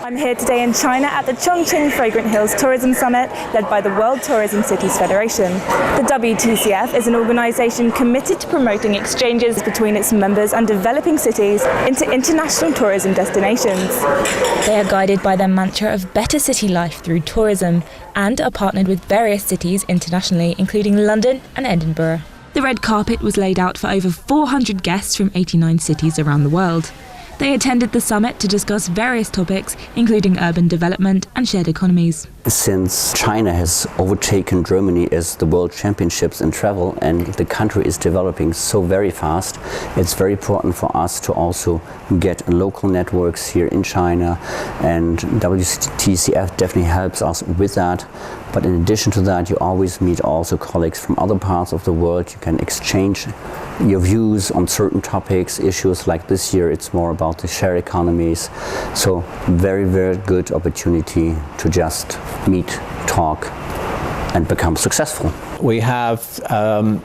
I'm here today in China at the Chongqing Fragrant Hills Tourism Summit, led by the World Tourism Cities Federation. The WTCF is an organisation committed to promoting exchanges between its members and developing cities into international tourism destinations. They are guided by their mantra of better city life through tourism and are partnered with various cities internationally, including London and Edinburgh. The red carpet was laid out for over 400 guests from 89 cities around the world. They attended the summit to discuss various topics, including urban development and shared economies. Since China has overtaken Germany as the world championships in travel and the country is developing so very fast, it's very important for us to also get local networks here in China, and WTCF definitely helps us with that. But in addition to that, you always meet also colleagues from other parts of the world. You can exchange your views on certain topics, issues like this year it's more about the share economies. So very, very good opportunity to just meet, talk and become successful. We have some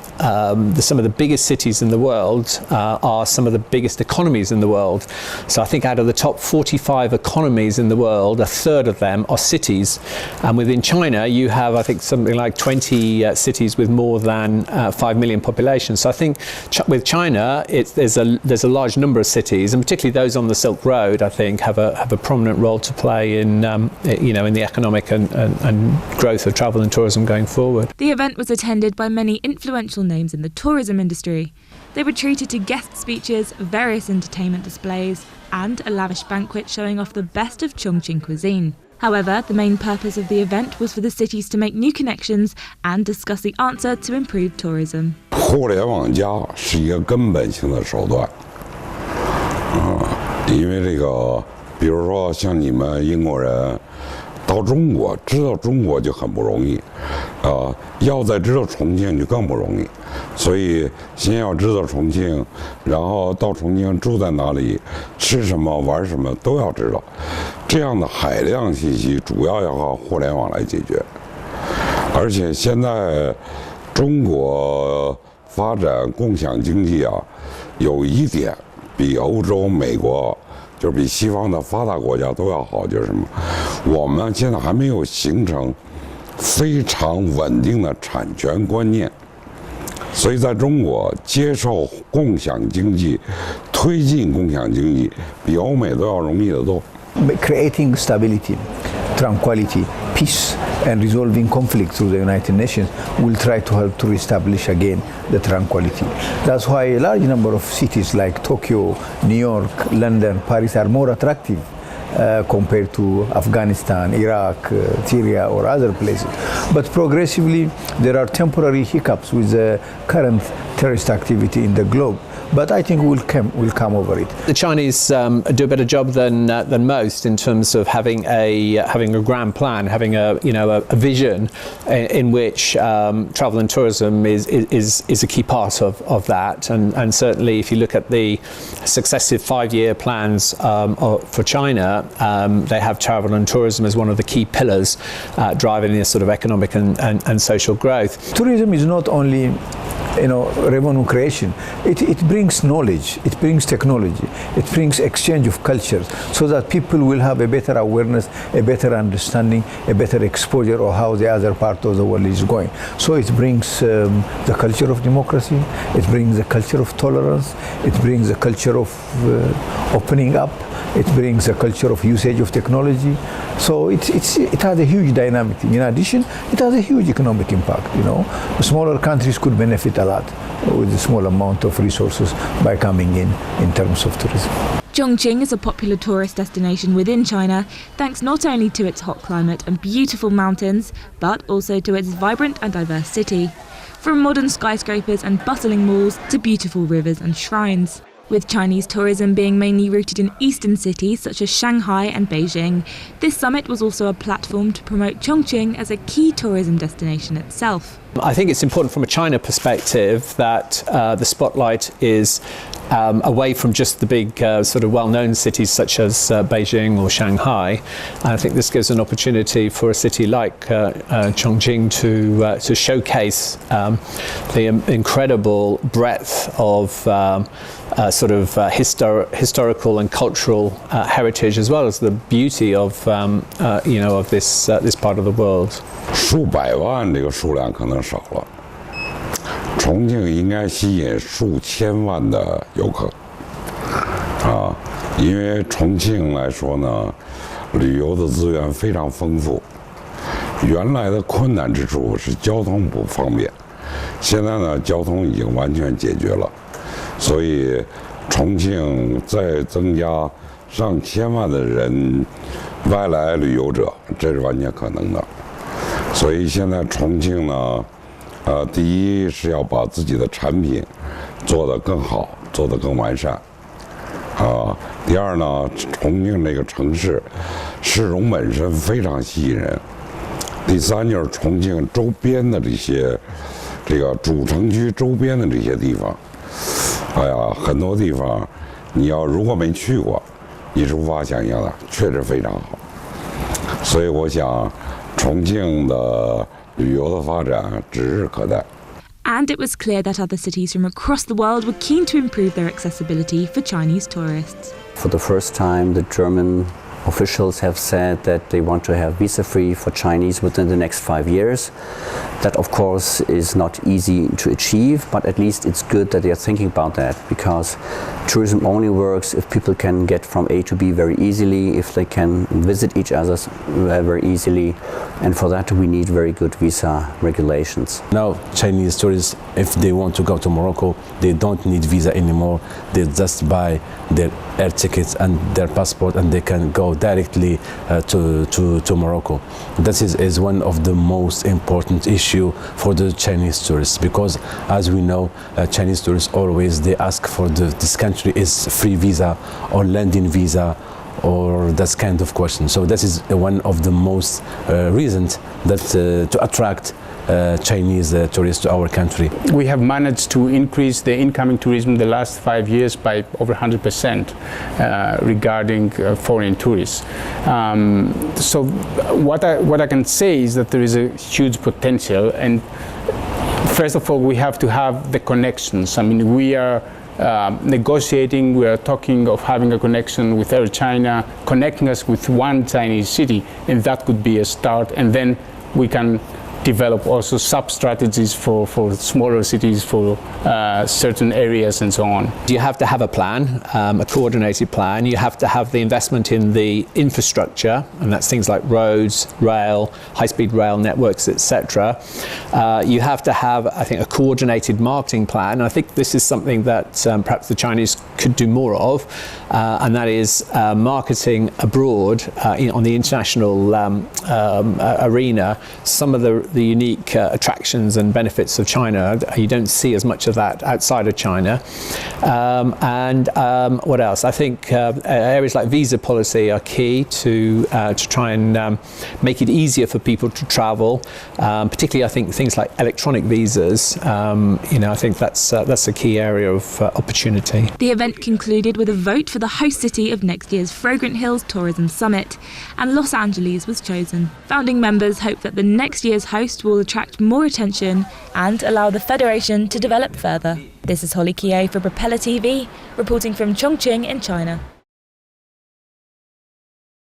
of the biggest cities in the world are some of the biggest economies in the world. So I think out of the top 45 economies in the world, a third of them are cities. And within China, you have, I think, something like 20 cities with more than 5 million population. So I think with China, there's a large number of cities, and particularly those on the Silk Road, I think, have a prominent role to play in in the economic and growth of travel and tourism going forward. The event was attended by many influential names in the tourism industry. They were treated to guest speeches, various entertainment displays, and a lavish banquet showing off the best of Chongqing cuisine. However, the main purpose of the event was for the cities to make new connections and discuss the answer to improve tourism. 互联网加是一个根本性的手段，因为这个，比如说像你们英国人。到中国，知道中国就很不容易，要再知道重庆就更不容易，所以先要知道重庆，然后到重庆住在哪里，吃什么玩什么都要知道，这样的海量信息主要要靠互联网来解决，而且现在中国发展共享经济啊，有一点比欧洲、美国。就是比西方的发达国家都要好，就是什么？我们现在还没有形成非常稳定的产权观念，所以在中国接受共享经济、推进共享经济，比欧美都要容易得多。Creating stability, tranquility, peace, and resolving conflict through the United Nations will try to help to reestablish again the tranquility. That's why a large number of cities like Tokyo, New York, London, Paris are more attractive compared to Afghanistan, Iraq, Syria or other places. But progressively there are temporary hiccups with the current terrorist activity in the globe. But I think we'll come over it. The Chinese do a better job than most in terms of having a grand plan, having a vision in which travel and tourism is a key part of that. And certainly, if you look at the successive 5-year plans for China, they have travel and tourism as one of the key pillars driving this sort of economic and social growth. Tourism is not only revenue creation. It brings knowledge, it brings technology, it brings exchange of cultures, so that people will have a better awareness, a better understanding, a better exposure of how the other part of the world is going. So it brings the culture of democracy, it brings the culture of tolerance, it brings the culture of opening up, it brings a culture of usage of technology. So it has a huge dynamic. In addition, it has a huge economic impact. Smaller countries could benefit a lot with a small amount of resources by coming in terms of tourism. Chongqing is a popular tourist destination within China, thanks not only to its hot climate and beautiful mountains, but also to its vibrant and diverse city. From modern skyscrapers and bustling malls to beautiful rivers and shrines. With Chinese tourism being mainly rooted in eastern cities such as Shanghai and Beijing, this summit was also a platform to promote Chongqing as a key tourism destination itself. I think it's important from a China perspective that the spotlight is away from just the big sort of well-known cities such as Beijing or Shanghai. And I think this gives an opportunity for a city like Chongqing to showcase the incredible breadth of historical and cultural heritage, as well as the beauty of of this part of the world. 数百万这个数量可能少了，重庆应该吸引数千万的游客，因为重庆来说呢，旅游的资源非常丰富。原来的困难之处是交通不方便，现在呢，交通已经完全解决了，所以重庆再增加上千万的人外来旅游者，这是完全可能的。所以现在重庆呢，第一是要把自己的产品做得更好，做得更完善，第二呢，重庆这个城市市容本身非常吸引人。第三就是重庆周边的这个主城区周边的这些地方，很多地方你要如果没去过，你是无法想象的，确实非常好。所以我想，重庆的旅游的发展指日可待。And it was clear that other cities from across the world were keen to improve their accessibility for Chinese tourists. For the first time, the German officials have said that they want to have visa-free for Chinese within the next 5 years. That, of course, is not easy to achieve, but at least it's good that they are thinking about that, because tourism only works if people can get from A to B very easily, if they can visit each other very easily, and for that we need very good visa regulations. Now, Chinese tourists, if they want to go to Morocco, they don't need visa anymore. They just buy their air tickets and their passport, and they can go directly to Morocco. This is one of the most important issue for the Chinese tourists, because as we know, Chinese tourists always they ask for this country is free visa or landing visa or that kind of question. So this is one of the most reasons that to attract Chinese tourists to our country. We have managed to increase the incoming tourism the last 5 years by over 100% regarding foreign tourists. So what I can say is that there is a huge potential, and first of all we have to have the connections. I mean, we are negotiating, we are talking of having a connection with Air China, connecting us with one Chinese city, and that could be a start, and then we can develop also sub-strategies for smaller cities, for certain areas and so on. You have to have a plan, a coordinated plan. You have to have the investment in the infrastructure, and that's things like roads, rail, high-speed rail networks, etc. You have to have, I think, a coordinated marketing plan. I think this is something that perhaps the Chinese could do more of, and that is marketing abroad on the international arena some of the unique attractions and benefits of China. You don't see as much of that outside of China. What else? I think areas like visa policy are key to try and make it easier for people to travel. Particularly, I think things like electronic visas. I think that's a key area of opportunity. The event concluded with a vote for the host city of next year's Fragrant Hills Tourism Summit, and Los Angeles was chosen. Founding members hope that the next year's host will attract more attention and allow the Federation to develop further. This is Holly Kie for Propeller TV, reporting from Chongqing in China.